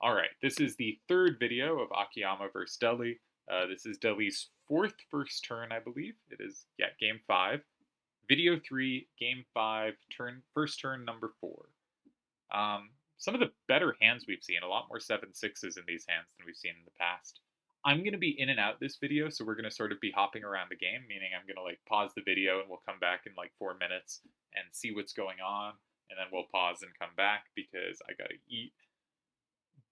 Alright, this is the third video of Akiyama vs. Deli. This is Deli's fourth first turn, I believe. It is, yeah, game 5. Video 3, game 5, first turn number 4. Some of the better hands we've seen, a lot more 7-6s in these hands than we've seen in the past. I'm going to be in and out this video, so we're going to sort of be hopping around the game, meaning I'm going to like pause the video and we'll come back in like 4 minutes and see what's going on, and then we'll pause and come back because I gotta eat.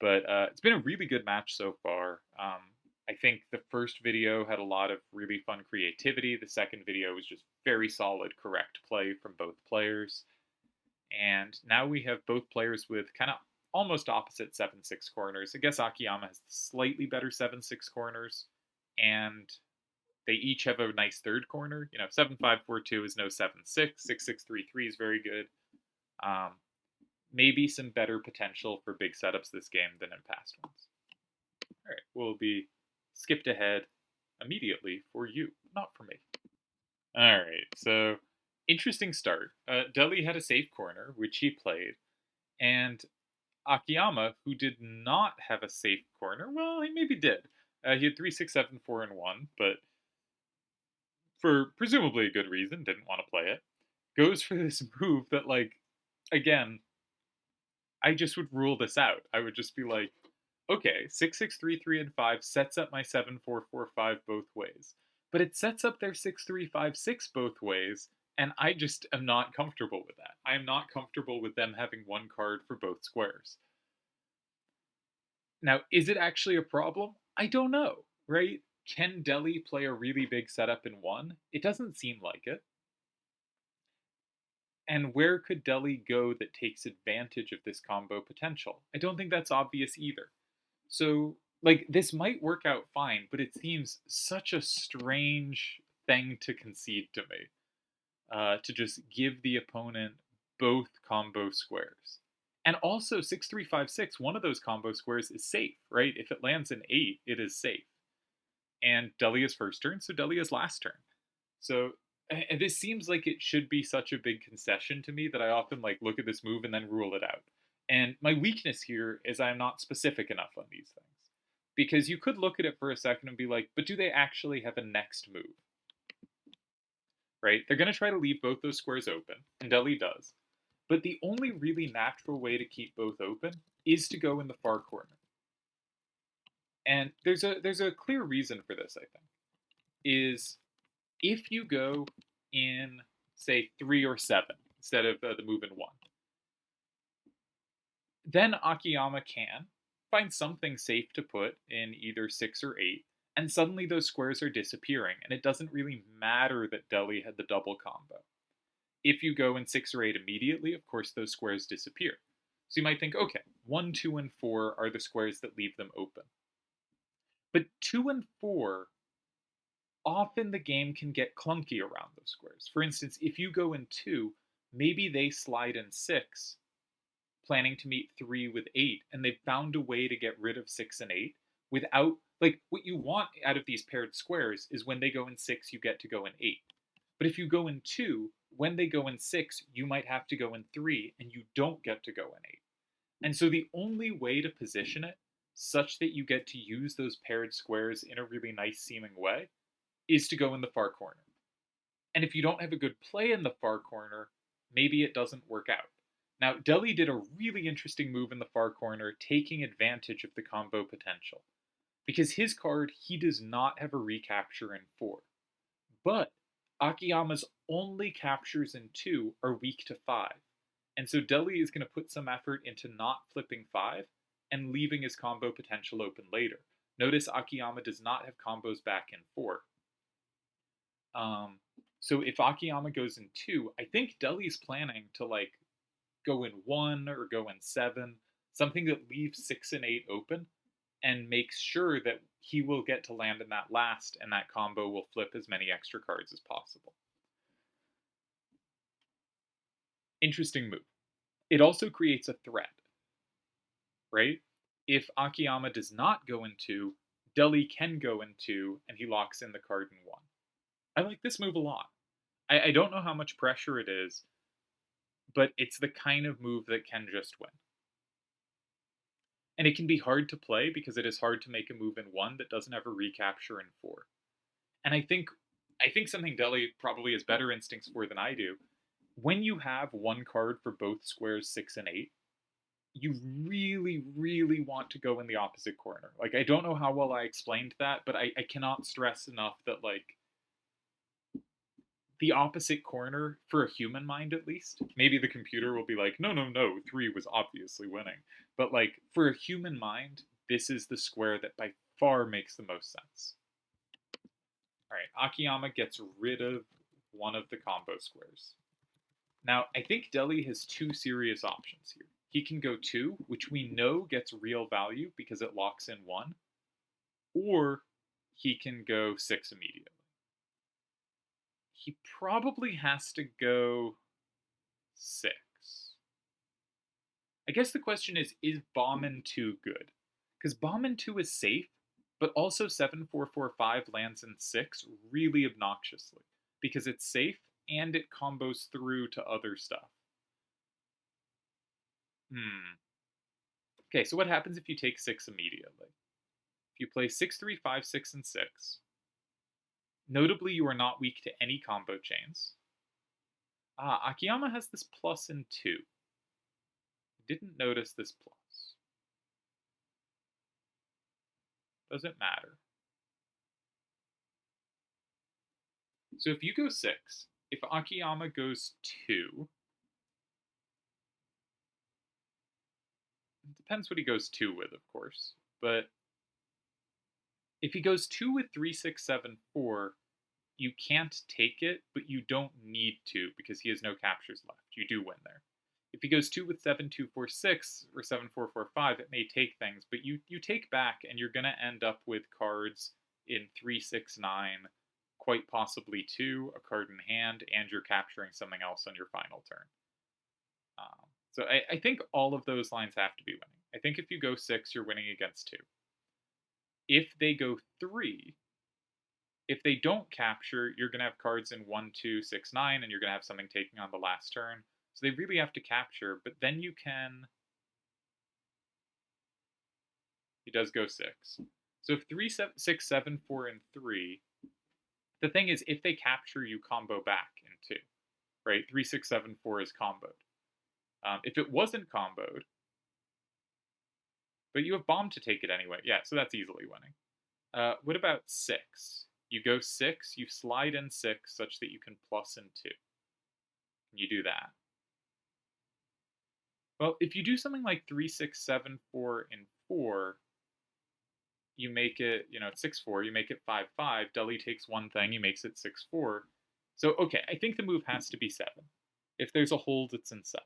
But it's been a really good match so far. I think the first video had a lot of really fun creativity. The second video was just very solid, correct play from both players. And now we have both players with kind of almost opposite 7-6 corners. I guess Akiyama has slightly better 7-6 corners, and they each have a nice third corner. 7-5-4-2 is no 7-6. 6-6-3-3 is very good. Maybe some better potential for big setups this game than in past ones. All right, we'll be skipped ahead immediately for you, not for me. All right, so interesting start. Deli had a safe corner, which he played, and Akiyama, who did not have a safe corner, well, he maybe did. He had 3-6-7-4 and 1, but for presumably a good reason, didn't want to play it. Goes for this move that, like, again, I just would rule this out. I would just be like, okay, 6-6-3-3 and 5 sets up my 7-4-4-5 both ways. But it sets up their 6-3-5-6 both ways, and I just am not comfortable with that. I am not comfortable with them having one card for both squares. Now, is it actually a problem? I don't know, right? Can Deli play a really big setup in one? It doesn't seem like it. And where could Deli go that takes advantage of this combo potential? I don't think that's obvious either. So, like, this might work out fine, but it seems such a strange thing to concede to me. To just give the opponent both combo squares. And also, 6-3-5-6, one of those combo squares is safe, right? If it lands in 8, it is safe. And Deli is first turn, so Deli is last turn. So this seems like it should be such a big concession to me that I often like look at this move and then rule it out. And my weakness here is I'm not specific enough on these things. Because you could look at it for a second and be like, but do they actually have a next move? Right? They're going to try to leave both those squares open, and Deli does. But the only really natural way to keep both open is to go in the far corner. And there's a clear reason for this, I think. Is if you go in, say, 3 or 7 instead of the move in 1, then Akiyama can find something safe to put in either 6 or 8, and suddenly those squares are disappearing, and it doesn't really matter that Deli had the double combo. If you go in 6 or 8 immediately, of course those squares disappear. So you might think, okay, 1, 2, and 4 are the squares that leave them open. But 2 and 4, often the game can get clunky around those squares. For instance, if you go in 2, maybe they slide in 6, planning to meet 3 with 8, and they've found a way to get rid of 6 and 8 without, like, what you want out of these paired squares is when they go in 6, you get to go in 8. But if you go in 2, when they go in 6, you might have to go in 3, and you don't get to go in 8. And so the only way to position it such that you get to use those paired squares in a really nice seeming way is to go in the far corner. And if you don't have a good play in the far corner, maybe it doesn't work out. Now, Deli did a really interesting move in the far corner, taking advantage of the combo potential. Because his card, he does not have a recapture in 4. But Akiyama's only captures in 2 are weak to 5. And so Deli is going to put some effort into not flipping 5 and leaving his combo potential open later. Notice Akiyama does not have combos back in 4. So if Akiyama goes in 2, I think Deli's planning to like go in 1 or go in 7, something that leaves 6 and 8 open and makes sure that he will get to land in that last and that combo will flip as many extra cards as possible. Interesting move. It also creates a threat, right? If Akiyama does not go in 2, Deli can go in 2 and he locks in the card in 1. I like this move a lot. I don't know how much pressure it is, but it's the kind of move that can just win. And it can be hard to play because it is hard to make a move in 1 that doesn't have a recapture in 4. And I think something Deli probably has better instincts for than I do. When you have one card for both squares 6 and 8, you really, really want to go in the opposite corner. Like, I don't know how well I explained that, but I cannot stress enough that, like, the opposite corner, for a human mind at least, maybe the computer will be like, no, no, no, 3 was obviously winning. But, like, for a human mind, this is the square that by far makes the most sense. All right, Akiyama gets rid of one of the combo squares. Now, I think Deli has two serious options here. He can go 2, which we know gets real value because it locks in 1, or he can go 6 immediately. He probably has to go 6. I guess the question is Bomb 2 good? Because Bomb 2 is safe, but also 7445 lands in 6 really obnoxiously because it's safe and it combos through to other stuff. Okay, so what happens if you take 6 immediately? If you play 6, 3, 5, 6, and 6, notably you are not weak to any combo chains. Akiyama has this plus in 2. Didn't notice this plus. Doesn't matter. So if you go 6, if Akiyama goes 2, it depends what he goes 2 with, of course, but if he goes 2 with 3, 6, 7, 4, you can't take it, but you don't need to because he has no captures left. You do win there. If he goes 2 with 7, 2, 4, 6, or 7, 4, 4, 5, it may take things, but you take back and you're going to end up with cards in 3, 6, 9, quite possibly 2, a card in hand, and you're capturing something else on your final turn. So I think all of those lines have to be winning. I think if you go 6, you're winning against 2. If they go 3, if they don't capture, you're going to have cards in 1, 2, 6, 9, and you're going to have something taking on the last turn. So they really have to capture, but then you can... He does go 6. So if 3, 6, 7, 4, and 3, the thing is, if they capture, you combo back in 2, right? 3, 6, 7, 4 is comboed. If it wasn't comboed, but you have bomb to take it anyway. Yeah, so that's easily winning. What about 6? You go 6, you slide in 6 such that you can plus in 2. Can you do that? Well, if you do something like 3, 6, 7, 4, and 4, you make it, it's 6, 4, you make it 5, 5. Deli takes one thing, he makes it 6, 4. So, okay, I think the move has to be 7. If there's a hold, it's in 7.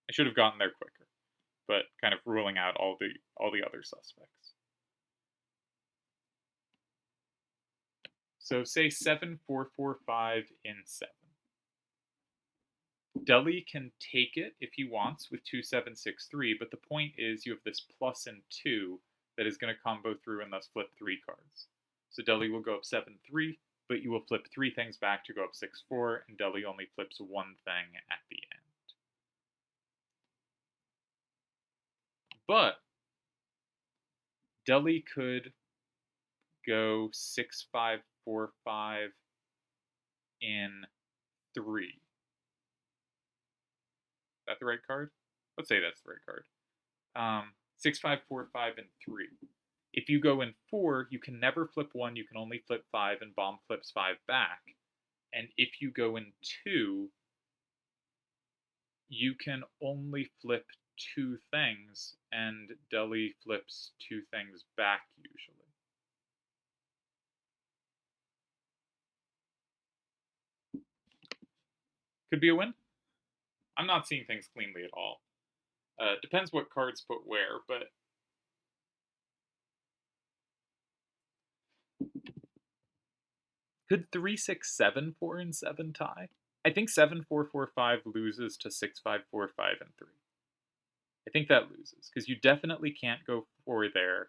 I should have gotten there quicker, but kind of ruling out all the other suspects. So say 7, 4, 4, 5 in 7. Deli can take it if he wants with 2, 7, 6, 3, but the point is you have this plus in 2 that is going to combo through and thus flip 3 cards. So Deli will go up 7, 3, but you will flip 3 things back to go up 6, 4, and Deli only flips one thing at the end. But Deli could go 6, 5, 4, 5 in 3. Is that the right card? Let's say that's the right card. 6, 5, 4, 5, and 3. If you go in 4, you can never flip 1, you can only flip 5, and bomb flips 5 back. And if you go in 2, you can only flip 2 things, and Deli flips 2 things back usually. Could be a win. I'm not seeing things cleanly at all. Depends what cards put where, but could 3, 6, 7, 4, and 7 tie? I think 7, 4, 4, 5 loses to 6, 5, 4, 5, and 3. I think that loses, because you definitely can't go 4 there,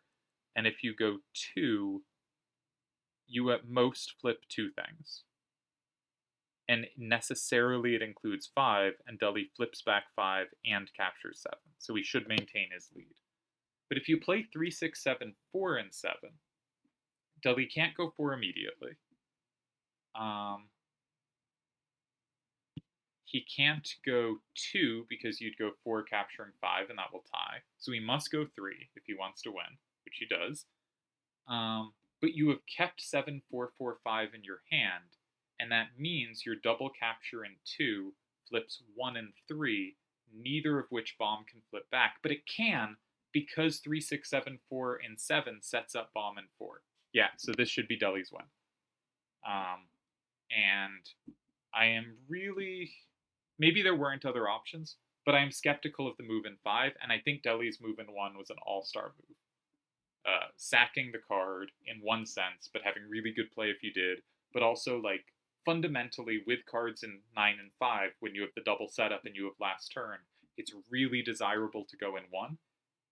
and if you go 2, you at most flip 2 things. and necessarily it includes 5, and Deli flips back 5 and captures 7, so he should maintain his lead. But if you play 3, 6, 7, 4, and 7, Deli can't go 4 immediately. He can't go 2 because you'd go 4 capturing 5, and that will tie. So he must go 3 if he wants to win, which he does. But you have kept 7, 4, 4, 5 in your hand, and that means your double capture in 2 flips 1 and 3, neither of which bomb can flip back. But it can, because 3, 6, 7, 4, and 7 sets up bomb in 4. Yeah, so this should be Deli's win. And I am really... Maybe there weren't other options, but I am skeptical of the move in 5, and I think Deli's move in 1 was an all-star move. Sacking the card in one sense, but having really good play if you did, but also, like, fundamentally with cards in 9 and 5, when you have the double setup and you have last turn, it's really desirable to go in 1,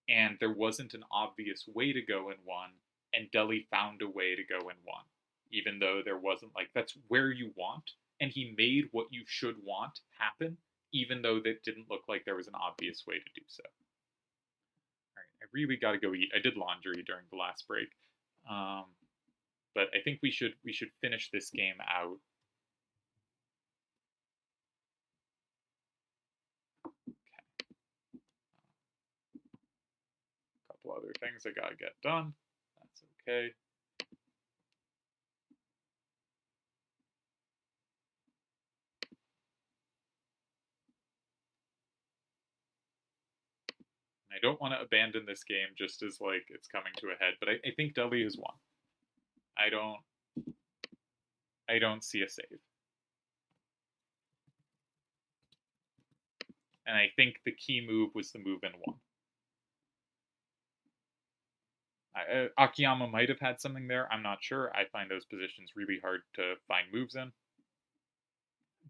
and there wasn't an obvious way to go in 1, and Deli found a way to go in 1, even though there wasn't, like, that's where you want, and he made what you should want happen, even though that didn't look like there was an obvious way to do so. All right, I really got to go eat. I did laundry during the last break, but I think we should finish this game out. Okay. A couple other things I gotta get done. That's okay. I don't want to abandon this game just as, like, it's coming to a head, but I think Deli has won. I don't see a save. And I think the key move was the move in 1. Akiyama might have had something there. I'm not sure. I find those positions really hard to find moves in.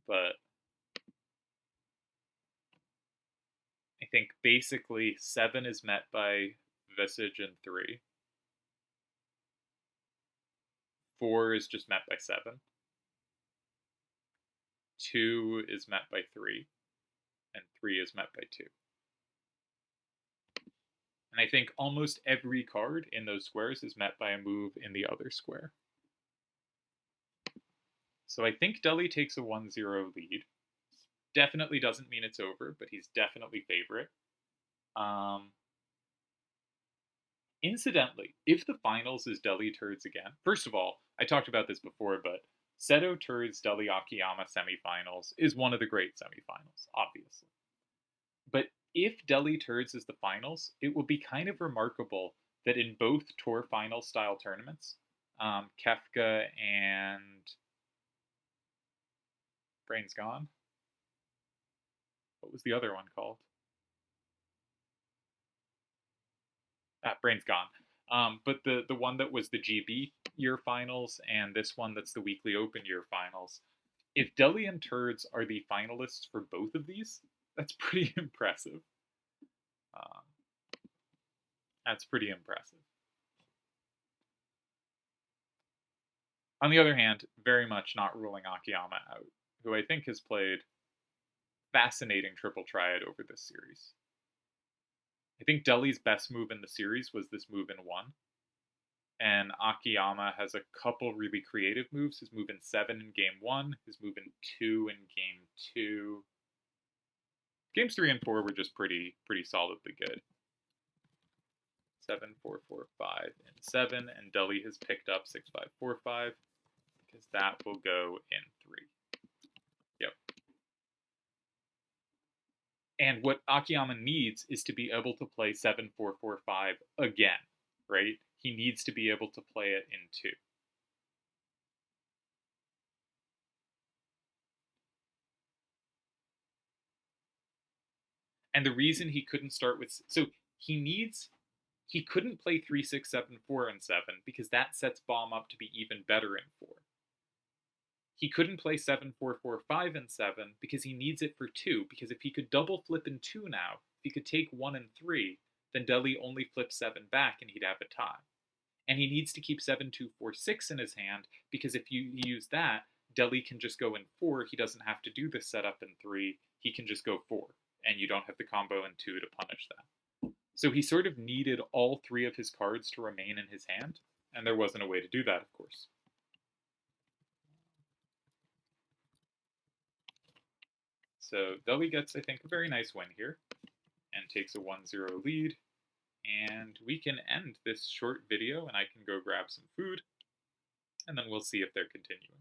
But I think basically 7 is met by Visage and 3. 4 is just met by 7. 2 is met by 3. And 3 is met by 2. And I think almost every card in those squares is met by a move in the other square. So I think Deli takes a 1-0 lead. Definitely doesn't mean it's over, but he's definitely favorite. Incidentally, if the finals is Deli Turds again, first of all, I talked about this before, but Seto Turds Deli Akiyama semifinals is one of the great semifinals, obviously. But if Deli Turds is the finals, it will be kind of remarkable that in both tour final style tournaments, Kefka and Brain's Gone. What was the other one called? Brain's Gone. But the one that was the GB year finals and this one that's the weekly open year finals, if Deli and Turds are the finalists for both of these, that's pretty impressive. That's pretty impressive. On the other hand, very much not ruling Akiyama out, who I think has played fascinating triple triad over this series. I think Deli's best move in the series was this move in 1. And Akiyama has a couple really creative moves. His move in 7 in game 1, his move in 2 in game 2. Games 3 and 4 were just pretty solidly good. 7, 4, 4, 5, and 7, and Deli has picked up 6, 5, 4, 5, because that will go in 3. Yep. And what Akiyama needs is to be able to play 7, 4, 4, 5 again, right? He needs to be able to play it in 2. And the reason he couldn't start with... So he couldn't play 3, 6, 7, 4, and 7 because that sets bomb up to be even better in 4. He couldn't play 7, 4, 4, 5, and 7 because he needs it for 2, because if he could double flip in 2 now, if he could take 1 and 3, then Deli only flips 7 back and he'd have a tie. And he needs to keep 7, 2, 4, 6 in his hand, because if you use that, Deli can just go in 4, he doesn't have to do the setup in 3, he can just go 4, and you don't have the combo in 2 to punish that. So he sort of needed all 3 of his cards to remain in his hand, and there wasn't a way to do that, of course. So Deli gets, I think, a very nice win here, and takes a 1-0 lead, and we can end this short video, and I can go grab some food, and then we'll see if they're continuing.